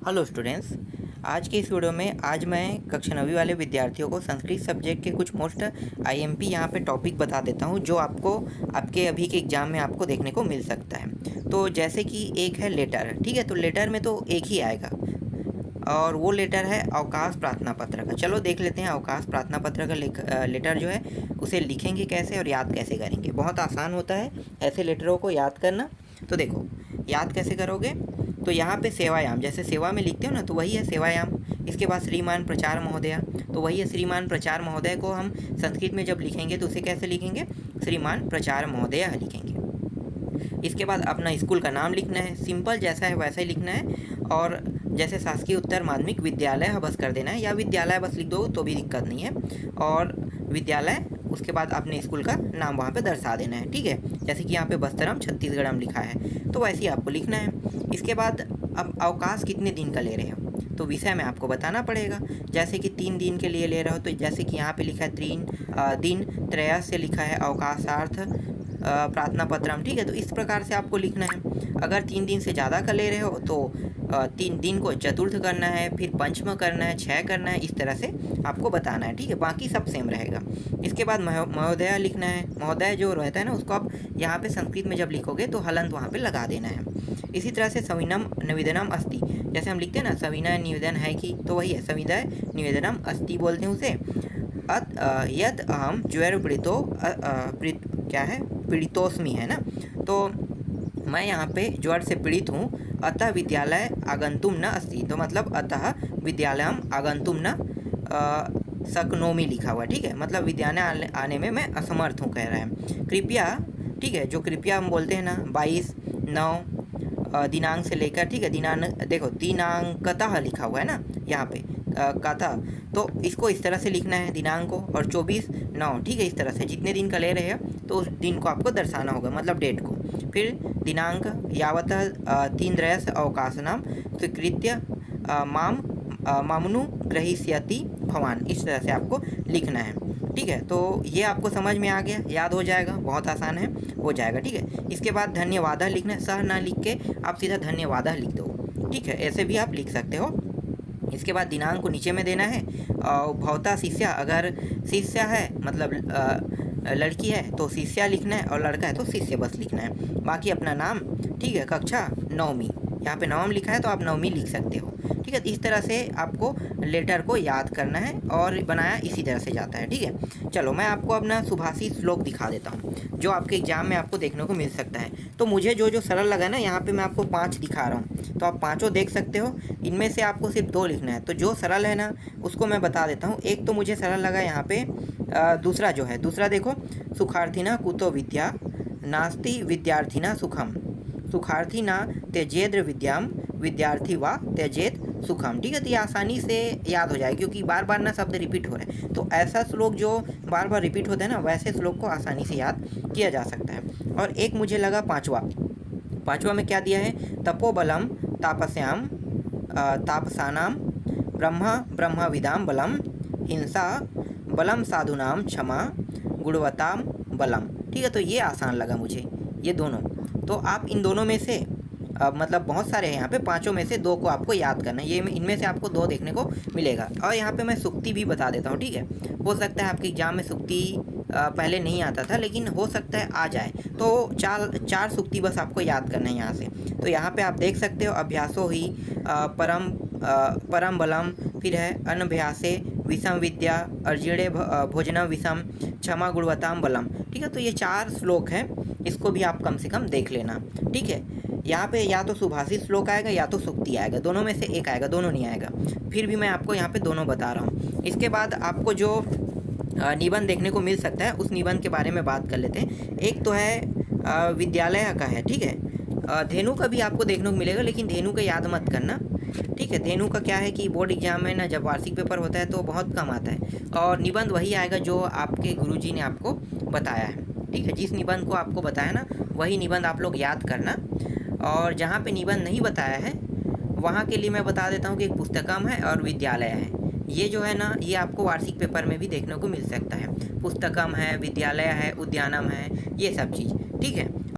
Hello students. आज के इस वीडियो में आज मैं कक्षा 9वीं वाले विद्यार्थियों को संस्कृत सब्जेक्ट के कुछ मोस्ट आईएमपी यहाँ पे टॉपिक बता देता हूँ जो आपको आपके अभी के एग्ज़ाम में आपको देखने को मिल सकता है। तो जैसे कि एक है लेटर, ठीक है, तो लेटर में तो एक ही आएगा और वो लेटर है अवकाश प्रार्थना पत्र का। चलो देख लेते हैं अवकाश प्रार्थना पत्र का लेटर जो है उसे लिखेंगे कैसे और याद कैसे करेंगे। बहुत आसान होता है ऐसे लेटरों को याद करना। तो देखो याद कैसे करोगे, तो यहाँ पे सेवायाम, जैसे सेवा में लिखते हो ना, तो वही है सेवायाम। इसके बाद श्रीमान प्रचार महोदय, तो वही है श्रीमान प्रचार महोदय को हम संस्कृत में जब लिखेंगे तो उसे कैसे लिखेंगे, श्रीमान प्रचार महोदय लिखेंगे। इसके बाद अपना स्कूल का नाम लिखना है, सिंपल जैसा है वैसा ही लिखना है। और जैसे शासकीय उत्तर माध्यमिक विद्यालय बस कर देना है, या विद्यालय बस लिख दो तो भी दिक्कत नहीं है। और विद्यालय, उसके बाद अपने स्कूल का नाम वहाँ पे दर्शा देना है, ठीक है। जैसे कि यहाँ पे बस्तरम छत्तीसगढ़ लिखा है तो वैसे ही आपको लिखना है। इसके बाद अब अवकाश कितने दिन का ले रहे हो तो विषय में आपको बताना पड़ेगा। जैसे कि 3 दिन के लिए ले रहे हो तो जैसे कि यहाँ पे लिखा है 3 दिन त्रयस से लिखा है अवकाशार्थ प्रार्थना पत्रम, ठीक है। तो इस प्रकार से आपको लिखना है। अगर 3 दिन से ज़्यादा का ले रहे हो तो 3 दिन को चतुर्थ करना है, फिर पंचम करना है, 6 करना है, इस तरह से आपको बताना है, ठीक है। बाकी सब सेम रहेगा। इसके बाद महोदय लिखना है। महोदय जो रहता है ना उसको आप यहाँ पे संस्कृत में जब लिखोगे तो हलंत वहाँ पे लगा देना है। इसी तरह से सविनम निवेदनम अस्ति, जैसे हम लिखते हैं ना सविनय निवेदन है कि, तो वही है सविनय निवेदनम अस्ति बोलते हैं उसे। यद अहम ज्वर पीड़ितो क्या है पीड़ितोस्मि है ना, तो मैं यहाँ पे ज्वर से पीड़ित हूँ। अतः विद्यालय आगंतुम न अस्ति, तो मतलब अतः विद्यालयम आगंतुम न शक्नोमि लिखा हुआ है, ठीक है। मतलब विद्यालय आने में मैं असमर्थ हूँ कह रहा है। कृपया, ठीक है, जो कृपया हम बोलते हैं ना 22/9 दिनांक से लेकर, ठीक है, दिनांक देखो दिनांकतः लिखा हुआ है ना यहाँ पे कथा, तो इसको इस तरह से लिखना है दिनांक को, और 24/9, ठीक है, इस तरह से जितने दिन का ले रहे हो तो उस दिन को आपको दर्शाना होगा, मतलब डेट को। फिर दिनांक यावत 3 त्रयस अवकाशनाम स्वीकृत्य मामनु ग्रहीष्यति भवान, इस तरह से आपको लिखना है, ठीक है। तो ये आपको समझ में आ गया, याद हो जाएगा, बहुत आसान है, हो जाएगा, ठीक है। इसके बाद धन्यवाद लिखना है, सह ना लिख के आप सीधा धन्यवाद लिख दो, ठीक है, ऐसे भी आप लिख सकते हो। इसके बाद दिनांक को नीचे में देना है। भवता शिष्या, अगर शिष्य है मतलब लड़की है तो शिष्या लिखना है, और लड़का है तो शिष्य बस लिखना है। बाकी अपना नाम, ठीक है, कक्षा 9वीं, यहाँ पे 9वीं लिखा है तो आप 9वीं लिख सकते हो, ठीक है। इस तरह से आपको लेटर को याद करना है और बनाया इसी तरह से जाता है, ठीक है। चलो मैं आपको अपना सुभाषित श्लोक दिखा देता हूँ जो आपके एग्जाम में आपको देखने को मिल सकता है। तो मुझे जो जो सरल लगा ना, यहाँ पे मैं आपको 5 दिखा रहा हूँ, तो आप पाँचों देख सकते हो। इनमें से आपको सिर्फ 2 लिखना है, तो जो सरल है ना उसको मैं बता देता हूँ। एक तो मुझे सरल लगा यहाँ पे, दूसरा जो है, दूसरा देखो, सुखार्थिना कुतो विद्या नास्ति विद्यार्थिना सुखम, सुखार्थी ना त्यजेद्र विद्याम विद्यार्थी वा त्यजेत सुखम, ठीक है। तो ये आसानी से याद हो जाए क्योंकि बार बार ना शब्द रिपीट हो रहे हैं, तो ऐसा श्लोक जो बार बार रिपीट होता है ना, वैसे श्लोक को आसानी से याद किया जा सकता है। और एक मुझे लगा पाँचवा में क्या दिया है, तपोबलम तापस्याम तापसानाम ब्रह्म विदाम बलम हिंसा बलम साधुनाम क्षमा गुणवत्ताम बलम, ठीक है। तो ये आसान लगा मुझे ये दोनों। तो आप इन दोनों में से मतलब बहुत सारे हैं यहाँ पे, 5 में से 2 को आपको याद करना है। ये इनमें से आपको 2 देखने को मिलेगा। और यहाँ पे मैं सुक्ति भी बता देता हूँ, ठीक है। हो सकता है आपके एग्जाम में सुक्ति पहले नहीं आता था, लेकिन हो सकता है आ जाए, तो 4 सुक्ति बस आपको याद करना है यहाँ से। तो यहाँ पे आप देख सकते हो, अभ्यासो ही परम बलम, फिर है अनभ्यासे विषम विद्या, अर्जिणे भोजनम विषम, क्षमा गुणवत्ताम बलम, ठीक है। तो ये 4 श्लोक हैं, इसको भी आप कम से कम देख लेना, ठीक है। यहाँ पे या तो सुभाषित श्लोक आएगा या तो सुक्ति आएगा, दोनों में से एक आएगा, दोनों नहीं आएगा। फिर भी मैं आपको यहाँ पे दोनों बता रहा हूँ। इसके बाद आपको जो निबंध देखने को मिल सकता है उस निबंध के बारे में बात कर लेते हैं। एक तो है विद्यालय का है, ठीक है। धेनु का भी आपको देखने को मिलेगा, लेकिन धेनु का याद मत करना, ठीक है। धेनु का क्या है कि बोर्ड एग्जाम में ना जब वार्षिक पेपर होता है तो बहुत कम आता है, और निबंध वही आएगा जो आपके गुरुजी ने आपको बताया है, ठीक है। जिस निबंध को आपको बताया ना वही निबंध आप लोग याद करना। और जहाँ पे निबंध नहीं बताया है वहाँ के लिए मैं बता देता हूँ कि एक पुस्तकम है और विद्यालय है। ये जो है ना ये आपको वार्षिक पेपर में भी देखने को मिल सकता है। पुस्तकम है, विद्यालय है, उद्यानम है, ये सब चीज़, ठीक है।